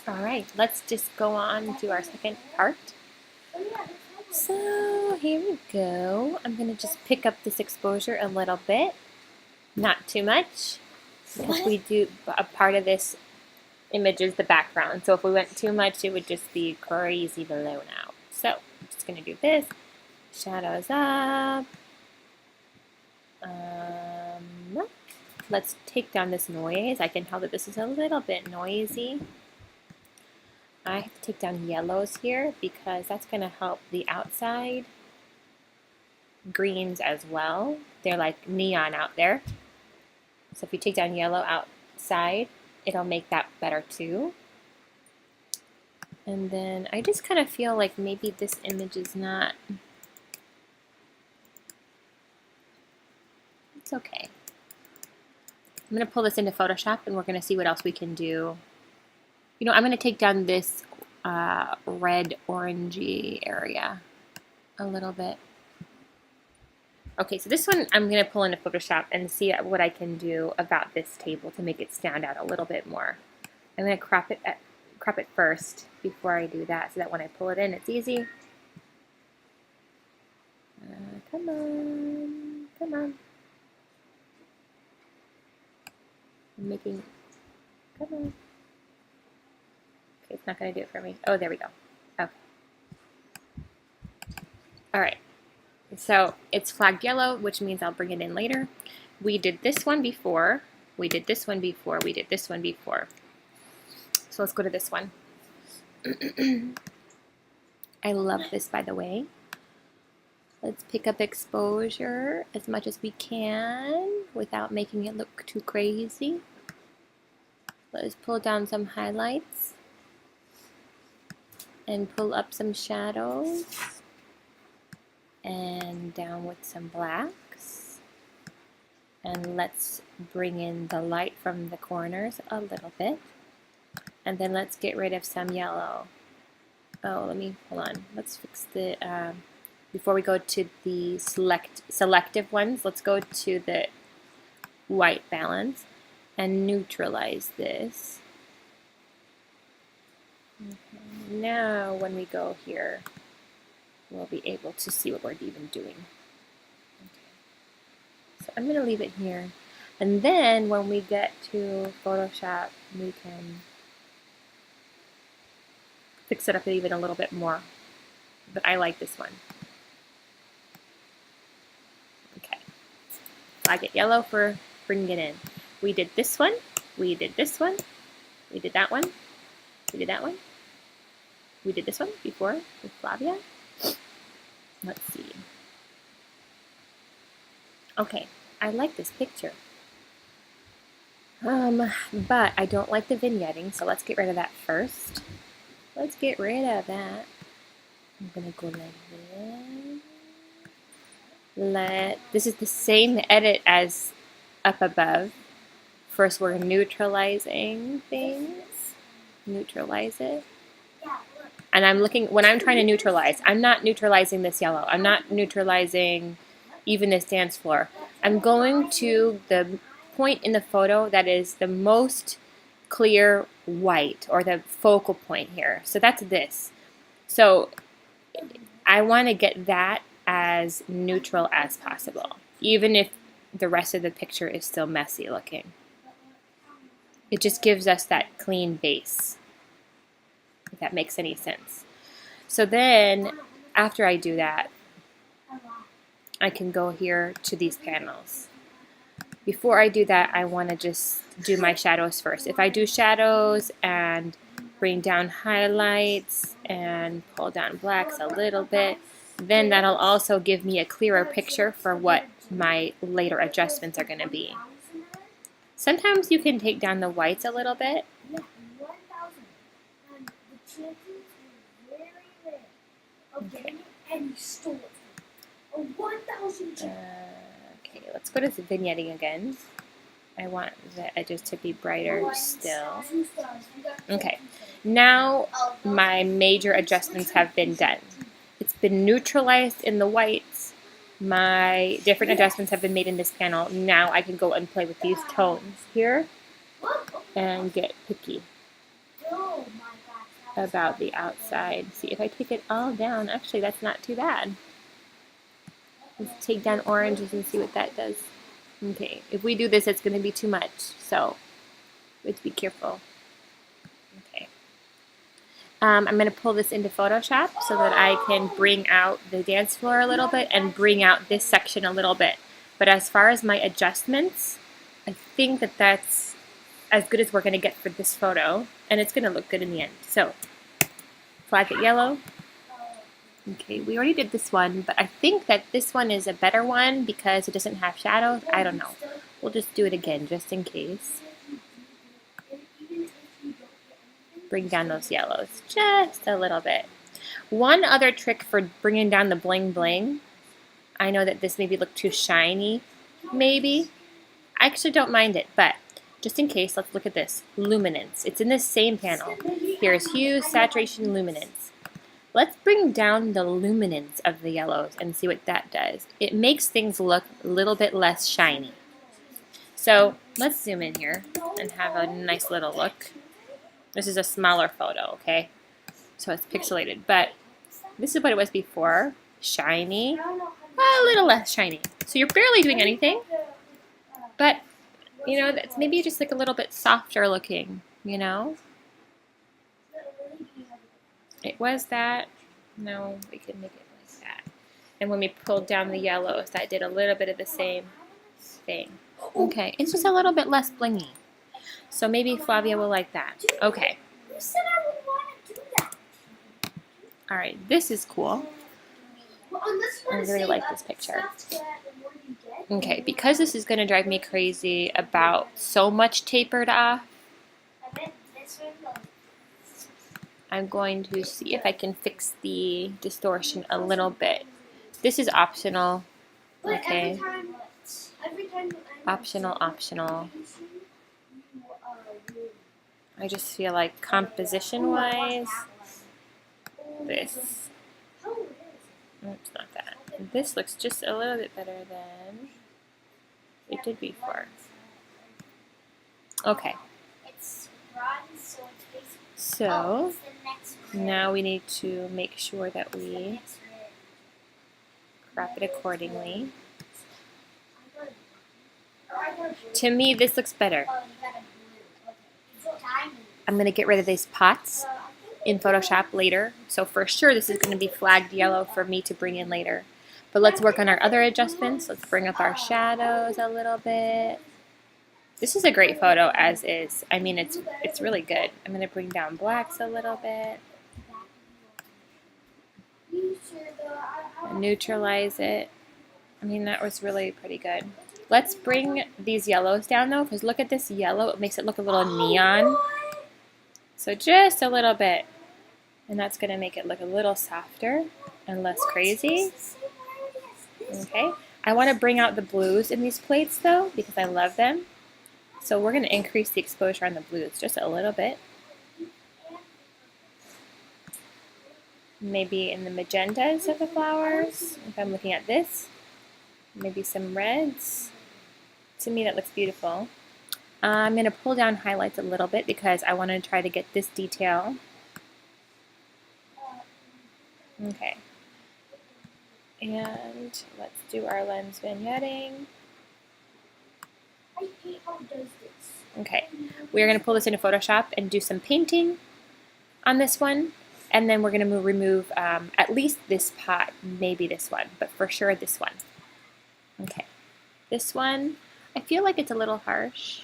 All right, let's just go on to our second part. So here we go. I'm going to just pick up this exposure a little bit, not too much, because we do a part of this image is the background. So if we went too much, it would just be crazy blown out. So I'm just going to do this. Shadows up. Let's take down this noise. I can tell that this is a little bit noisy. I have to take down yellows here because that's going to help the outside. Greens as well. They're like neon out there. So if you take down yellow outside, it'll make that better too. And then I just kind of feel like maybe this image is not... It's okay. I'm going to pull this into Photoshop and we're going to see what else we can do. You know, I'm going to take down this red orangey area a little bit. Okay, so this one I'm going to pull into Photoshop and see what I can do about this table to make it stand out a little bit more. I'm going to crop it first before I do that so that when I pull it in, it's easy. Come on, come on. I'm making, come on. Okay, it's not going to do it for me. Oh, there we go. Okay. All right. So it's flagged yellow, which means I'll bring it in later. We did this one before. We did this one before. We did this one before. So let's go to this one. I love this, by the way. Let's pick up exposure as much as we can without making it look too crazy. Let's pull down some highlights and pull up some shadows and down with some blacks. And let's bring in the light from the corners a little bit. And then let's get rid of some yellow. Oh, hold on. Let's fix the... before we go to the selective ones, let's go to the white balance and neutralize this. Okay. Now when we go here, we'll be able to see what we're even doing. Okay. So I'm going to leave it here. And then when we get to Photoshop, we can fix it up even a little bit more. But I like this one. Flag it yellow for bringing it in. We did this one, we did this one, we did that one, we did that one, we did this one before with Flavia. Let's see. Okay, I like this picture. But I don't like the vignetting, so let's get rid of that first. Let's get rid of that. I'm gonna go like this. This is the same edit as up above. First we're neutralizing things. Neutralize it. And I'm looking, when I'm trying to neutralize, I'm not neutralizing this yellow. I'm not neutralizing even this dance floor. I'm going to the point in the photo that is the most clear white, or the focal point here. So that's this. So I want to get that as neutral as possible, even if the rest of the picture is still messy looking. It just gives us that clean base, if that makes any sense. So then, after I do that, I can go here to these panels. Before I do that, I want to just do my shadows first. If I do shadows and bring down highlights and pull down blacks a little bit, then that'll also give me a clearer picture for what my later adjustments are going to be. Sometimes you can take down the whites a little bit. Yeah, 1,000. And the chances were very rare of getting it, and he stole it from me. A 1,000 chance. Okay, let's go to the vignetting again. I want the edges to be brighter still. Okay, now my major adjustments have been done. It's been neutralized in the whites. My different adjustments have been made in this panel. Now I can go and play with these tones here and get picky. Oh my about the outside. See, if I take it all down, actually that's not too bad. Let's take down oranges and see what that does. Okay, if we do this, it's going to be too much, so we have to be careful. Okay. I'm going to pull this into Photoshop so that I can bring out the dance floor a little bit and bring out this section a little bit. But as far as my adjustments, I think that that's as good as we're going to get for this photo, and it's going to look good in the end. So, flag it yellow. Okay, we already did this one, but I think that this one is a better one because it doesn't have shadows. I don't know. We'll just do it again just in case. Bring down those yellows just a little bit. One other trick for bringing down the bling bling, I know that this maybe looked too shiny, maybe. I actually don't mind it, but just in case, let's look at this. Luminance. It's in this same panel. Here's hue, saturation, luminance. Let's bring down the luminance of the yellows and see what that does. It makes things look a little bit less shiny. So let's zoom in here and have a nice little look. This is a smaller photo, okay? So it's pixelated, but this is what it was before. Shiny, a little less shiny. So you're barely doing anything, but you know, that's maybe just like a little bit softer looking, you know? It was that. No, we can make it like that. And when we pulled down the yellows, that did a little bit of the same thing. Okay, it's just a little bit less blingy. So maybe Flavia will like that. Okay. Who said I would want to do that? All right, this is cool. I really like this picture. Okay, because this is going to drive me crazy about so much tapered off, I'm going to see if I can fix the distortion a little bit. This is optional, okay? Optional, optional. I just feel like composition-wise, this. Oops, not that. This looks just a little bit better than it did before. Okay. So now we need to make sure that we crop it accordingly. To me, this looks better. I'm going to get rid of these pots in Photoshop later. So for sure, this is going to be flagged yellow for me to bring in later. But let's work on our other adjustments. Let's bring up our shadows a little bit. This is a great photo as is. I mean, it's really good. I'm going to bring down blacks a little bit. Neutralize it. I mean, that was really pretty good. Let's bring these yellows down though, because look at this yellow. It makes it look a little neon. So just a little bit. And that's going to make it look a little softer and less crazy. Okay. I want to bring out the blues in these plates though, because I love them. So we're going to increase the exposure on the blues just a little bit. Maybe in the magentas of the flowers, if I'm looking at this. Maybe some reds. To me that looks beautiful. I'm going to pull down highlights a little bit because I want to try to get this detail. Okay. And let's do our lens vignetting. I hate how it does this. Okay, we're going to pull this into Photoshop and do some painting on this one. And then we're going to remove at least this pot, maybe this one, but for sure this one. Okay, this one, I feel like it's a little harsh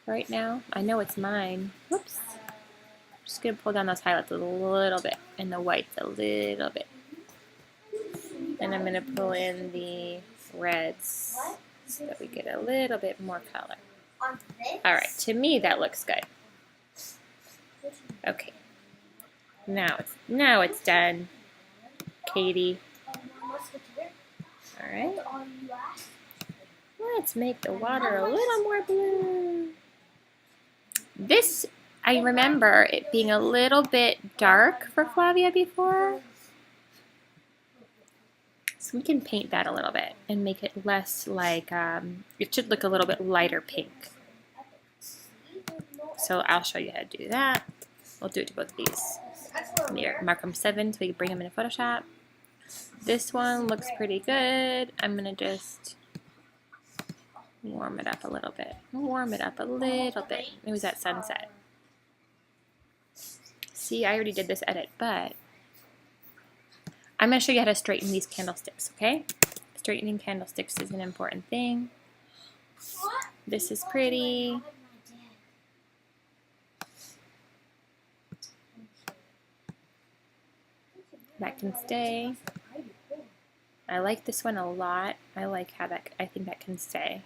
right now. I know it's mine. Whoops. I'm just going to pull down those highlights a little bit and the whites a little bit. And I'm going to pull in the reds so that we get a little bit more color. Alright, to me that looks good. Okay. Now it's done, Katie. Alright. Let's make the water a little more blue. This, I remember it being a little bit dark for Flavia before. So we can paint that a little bit and make it less like, it should look a little bit lighter pink. So I'll show you how to do that. We'll do it to both of these. Here, mark them 7 so we can bring them into Photoshop. This one looks pretty good. I'm gonna just warm it up a little bit. Warm it up a little bit. It was that sunset. See, I already did this edit, but I'm gonna show you how to straighten these candlesticks, okay? Straightening candlesticks is an important thing. This is pretty. That can stay. I like this one a lot. I like how that, I think that can stay.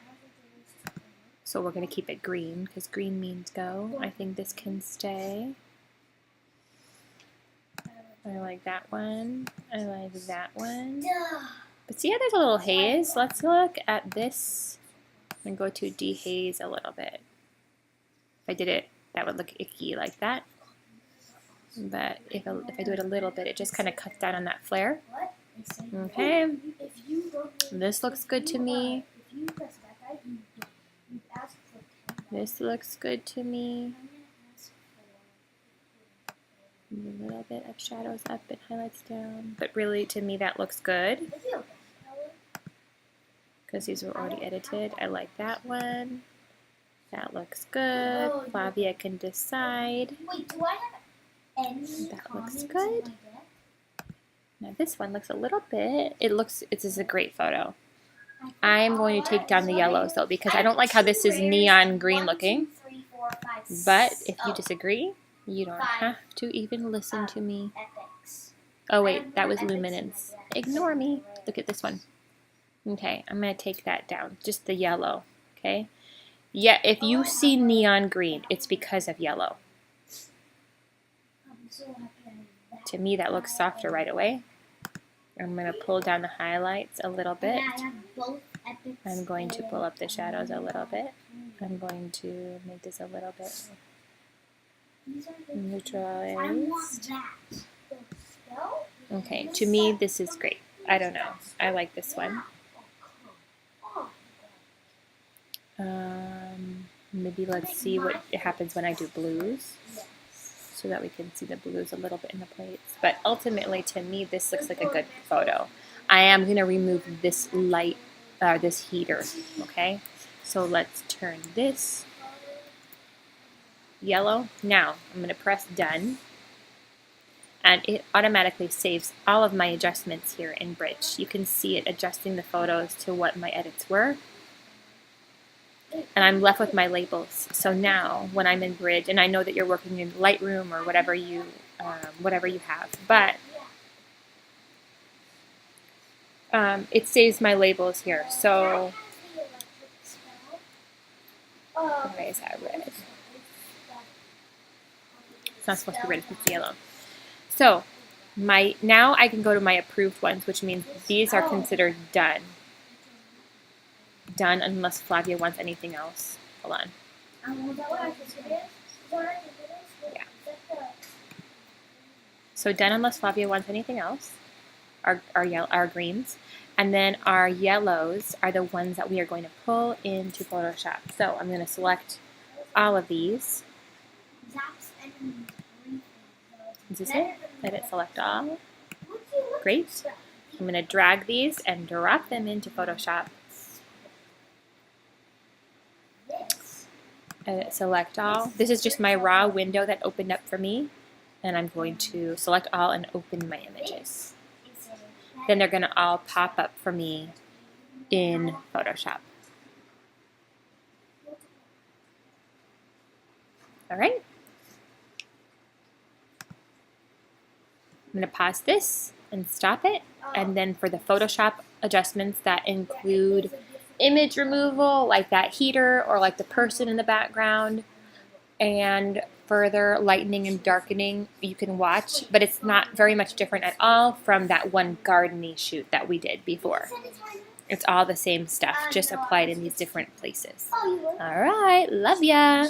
So we're going to keep it green because green means go. I think this can stay. I like that one. I like that one. But see how there's a little haze? Let's look at this and go to dehaze a little bit. If I did it, that would look icky like that. But if I do it a little bit, it just kind of cuts down on that flare. Okay. This looks good to me. This looks good to me. A little bit of shadows up and highlights down. But really, to me, that looks good. Because these were already edited. I like that one. That looks good. Flavia can decide. Wait, do I have any that looks good. Now this one looks a little bit, this is a great photo. I'm going to take down the yellows though because I don't like how this is neon green looking. But if you disagree, you don't have to even listen to me. Oh wait, that was luminance. Ignore me. Look at this one. Okay, I'm going to take that down. Just the yellow, okay? Yeah, if you see neon green, it's because of yellow. To me, that looks softer right away. I'm going to pull down the highlights a little bit. I'm going to pull up the shadows a little bit. I'm going to make this a little bit neutralized. Okay, to me, this is great. I don't know. I like this one. Maybe let's see what happens when I do blues, so that we can see the blues a little bit in the plates. But ultimately, to me, this looks like a good photo. I am going to remove this light, this heater, okay? So let's turn this yellow. Now, I'm going to press done, and it automatically saves all of my adjustments here in Bridge. You can see it adjusting the photos to what my edits were. And I'm left with my labels. So now, when I'm in Bridge, and I know that you're working in Lightroom or whatever you have, but it saves my labels here. So why is that red? It's not supposed to be red. It's supposed to be yellow. So now I can go to my approved ones, which means these are considered done. Done unless Flavia wants anything else. Hold on. Yeah. So done unless Flavia wants anything else. Our greens. And then our yellows are the ones that we are going to pull into Photoshop. So I'm going to select all of these. Is this it? Edit select all. Great. I'm going to drag these and drop them into Photoshop. Edit select all. This is just my raw window that opened up for me, and I'm going to select all and open my images. Then they're going to all pop up for me in Photoshop. All right. I'm going to pause this and stop it, and then for the Photoshop adjustments that include image removal, like that heater or like the person in the background, and further lightening and darkening, you can watch, but it's not very much different at all from that one gardeny shoot that we did before. It's all the same stuff, just applied in these different places. All right, love ya.